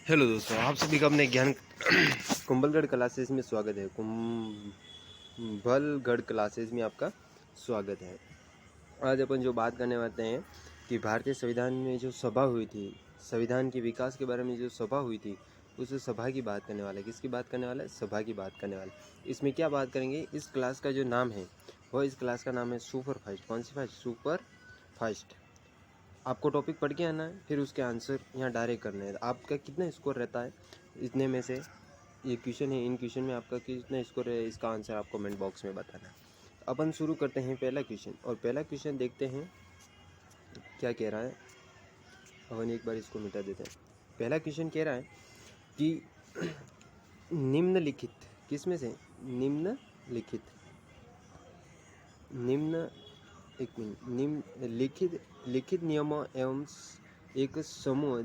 Hello दोस्तों, आप सभी का अपने ज्ञान कुंभलगढ़ क्लासेस में स्वागत है। कुंभलगढ़ क्लासेस में आपका स्वागत है। आज अपन जो बात करने वाले हैं कि भारतीय संविधान में जो सभा हुई थी, संविधान के विकास के बारे में जो सभा हुई थी, उस सभा की बात करने वाला है। किसकी बात करने वाला है? सभा की बात करने वाला है। इसमें क्या बात करेंगे? इस क्लास का जो नाम है वो इस क्लास का नाम है सुपर फास्ट। कौन सी फास्ट? Super fast. आपको टॉपिक पढ़ के आना है, फिर उसके आंसर यहाँ डायरेक्ट करने हैं। आपका कितना स्कोर रहता है इतने में से? ये क्वेश्चन है, इन क्वेश्चन में आपका कितना स्कोर है, इसका आंसर आप कमेंट बॉक्स में बताना है। अपन शुरू करते हैं पहला क्वेश्चन, और पहला क्वेश्चन देखते हैं क्या कह रहा है। अपन एक बार इसको मिटा देते हैं। पहला क्वेश्चन कह रहा है कि निम्नलिखित किस में से निम्नलिखित निम्न एक मिनट लिखित नियमों एवं एक समूह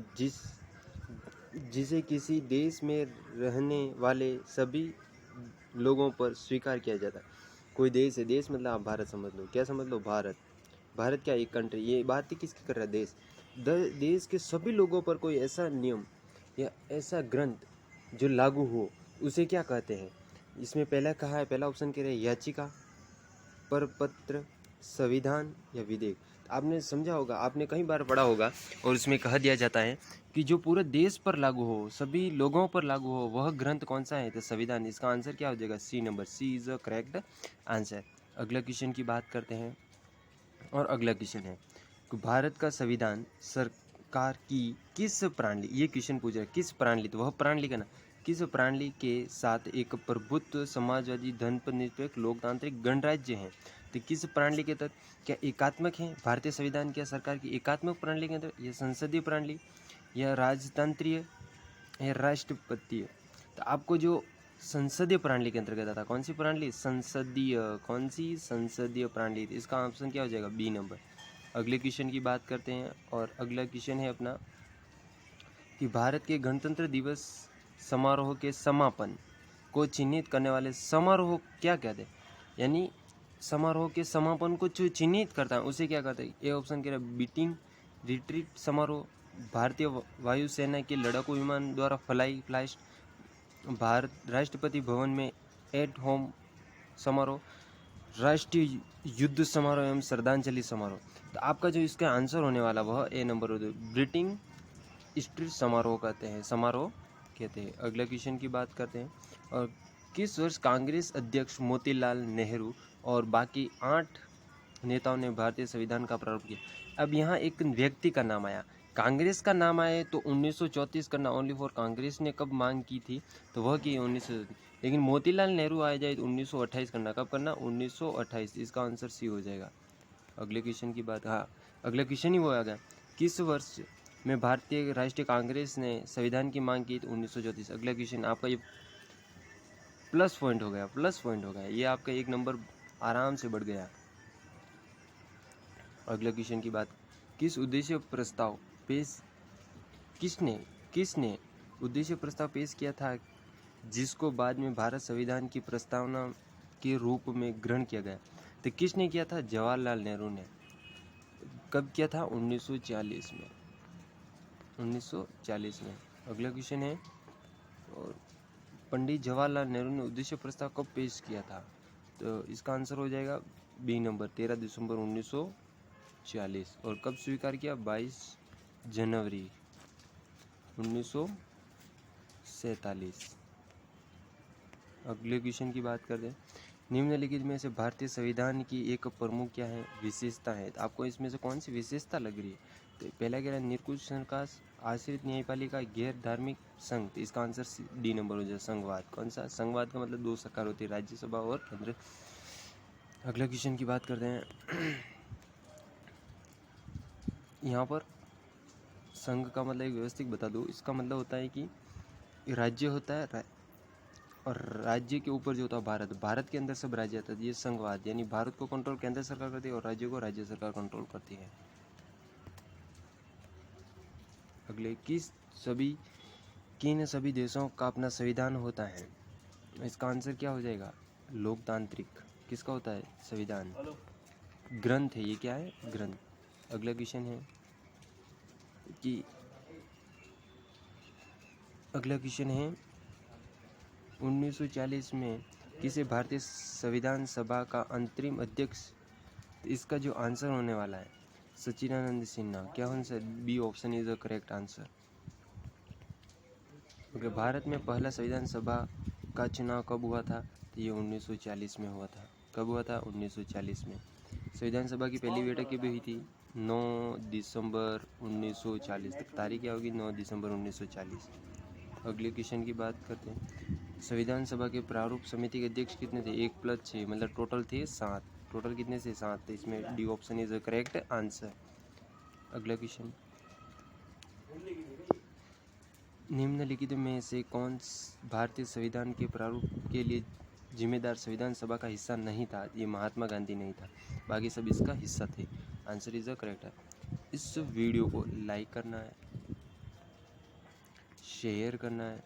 जिसे किसी देश में रहने वाले सभी लोगों पर स्वीकार किया जाता है। कोई देश है, देश मतलब आप भारत समझ लो। क्या समझ लो? भारत। भारत क्या एक कंट्री? ये बात ही किसकी कर रहा है? देश। देश के सभी लोगों पर कोई ऐसा नियम या ऐसा ग्रंथ जो लागू हो, उसे क्या कहते हैं? इसमें पहला कहा है, पहला ऑप्शन कह रहे हैं याचिका, परपत्र, संविधान या विधेयक। आपने समझा होगा, आपने कई बार पढ़ा होगा, और उसमें कह दिया जाता है कि जो पूरे देश पर लागू हो, सभी लोगों पर लागू हो, वह ग्रंथ कौन सा है? तो संविधान। इसका आंसर क्या हो जाएगा? C number. C is a correct answer. अगला क्वेश्चन की बात करते हैं, और अगला क्वेश्चन है कि भारत का संविधान सरकार की किस प्रणाली, ये क्वेश्चन पूछ रहा है किस प्रणाली, तो वह प्रणाली का ना किस प्रणाली के साथ एक प्रभुत्व, समाजवादी, धर्मनिरपेक्ष, लोकतांत्रिक गणराज्य है? तो किस प्रणाली के तहत? क्या एकात्मक है भारतीय संविधान? क्या सरकार की एकात्मक प्रणाली के अंदर, या संसदीय प्रणाली, या राजतंत्रीय, या राष्ट्रपतीय? तो आपको जो संसदीय प्रणाली के अंतर्गत आता, कौन सी प्रणाली? संसदीय। कौन सी? संसदीय प्रणाली। इसका ऑप्शन क्या हो जाएगा? B number. अगले क्वेश्चन की बात करते हैं, और अगला क्वेश्चन है अपना कि भारत के गणतंत्र दिवस समारोह के समापन को चिन्हित करने वाले समारोह क्या कहते हैं? यानी समारोह के समापन को जो चिन्हित करता है उसे क्या कहते हैं? ए ऑप्शन कह रहा है बीटिंग रिट्रीट समारोह, भारतीय वायुसेना के लड़ाकू विमान द्वारा फ्लाई फ्लाइस्ट, भारत राष्ट्रपति भवन में एट होम समारोह, राष्ट्रीय युद्ध समारोह एवं श्रद्धांजलि समारोह। तो आपका जो इसका आंसर होने वाला वह ए नंबर हो, ब्रीटिंग स्ट्रीट समारोह कहते हैं, समारोह कहते हैं। अगला क्वेश्चन की बात करते हैं, और किस वर्ष कांग्रेस अध्यक्ष मोतीलाल नेहरू और बाकी 8 नेताओं ने भारतीय संविधान का प्रारूप किया? अब यहाँ एक व्यक्ति का नाम आया, कांग्रेस का नाम आए तो 1934 करना ओनली फॉर कांग्रेस ने कब मांग की थी, तो वह की 1934। लेकिन मोतीलाल नेहरू आ जाए तो 1928 करना, कब करना? 1928। इसका आंसर सी हो जाएगा। अगले क्वेश्चन की बात, हाँ अगला क्वेश्चन ही वो आ गया, किस वर्ष में भारतीय राष्ट्रीय कांग्रेस ने संविधान की मांग की? 1934। अगला क्वेश्चन आपका ये प्लस पॉइंट हो गया, प्लस पॉइंट हो गया, ये आपका एक नंबर आराम से बढ़ गया। अगला क्वेश्चन की बात, किस उद्देश्य प्रस्ताव पेश किसने किसने उद्देश्य प्रस्ताव पेश किया था, जिसको बाद में भारत संविधान की प्रस्तावना के रूप में ग्रहण किया गया? तो किसने किया था? जवाहरलाल नेहरू ने। कब किया था? 1940 में। 1940 में। अगला क्वेश्चन है, और पंडित जवाहरलाल नेहरू ने उद्देश्य प्रस्ताव कब पेश किया था? तो इसका आंसर हो जाएगा बी नंबर, 13 दिसंबर 1940। और कब स्वीकार किया? 22 जनवरी 1947। अगले क्वेश्चन की बात करते हैं, निम्नलिखित में से भारतीय संविधान की एक प्रमुख क्या है? विशेषता है। तो आपको इसमें से कौन सी विशेषता लग रही है? तो पहला कह रहा है निरंकुश सरकार, आश्रित न्यायपालिका, गैर धार्मिक संघ। तो इसका आंसर डी नंबर हो जाए, संघवाद। कौन सा? संघवाद का मतलब 2 सरकार होती है, राज्यसभा और केंद्र। अगला क्वेश्चन की बात करते हैं, यहाँ पर संघ का मतलब एक व्यवस्थित बता दूँ, इसका मतलब होता है कि राज्य होता है, और राज्य के ऊपर जो होता है भारत, भारत के अंदर सब राज्य आता है। ये संघवाद, यानी भारत को कंट्रोल केंद्र सरकार करती है और राज्य को राज्य सरकार कंट्रोल करती है। अगले, किन सभी देशों का अपना संविधान होता है? इसका आंसर क्या हो जाएगा? लोकतांत्रिक। किसका होता है? संविधान। ग्रंथ है ये, क्या है? ग्रंथ। अगला क्वेश्चन है कि अगला क्वेश्चन है 1940 में किसे भारतीय संविधान सभा का अंतरिम अध्यक्ष, इसका जो आंसर होने वाला है सच्चिदानंद सिन्हा। क्या answer? B option is the correct answer. Okay, Bharat में पहला संविधान सभा का चुनाव कब हुआ था? तो ये 1940 में हुआ था। कब हुआ था? 1940 में। संविधान सभा की पहली बैठक कब हुई थी? 9 दिसंबर 1940। तो तारीख क्या होगी? 9 दिसंबर 1940। अगले क्वेश्चन की बात करते हैं। संविधान सभा के प्रारूप समिति के अध्यक्ष कितने थे? 1+6, मतलब टोटल थे 7। टोटल कितने से? 7। तो इसमें D option is the correct answer. अगला क्वेश्चन, निम्नलिखित में से कौन भारतीय संविधान के प्रारूप के लिए जिम्मेदार संविधान सभा का हिस्सा नहीं था? ये महात्मा गांधी नहीं था, बाकी सब इसका हिस्सा थे। आंसर इज द करेक्ट है। इस वीडियो को लाइक करना है, शेयर करना है,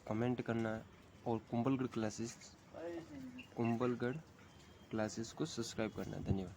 कमेंट करना है और कुंभलगढ़ क्लासेस को सब्सक्राइब करना है। धन्यवाद।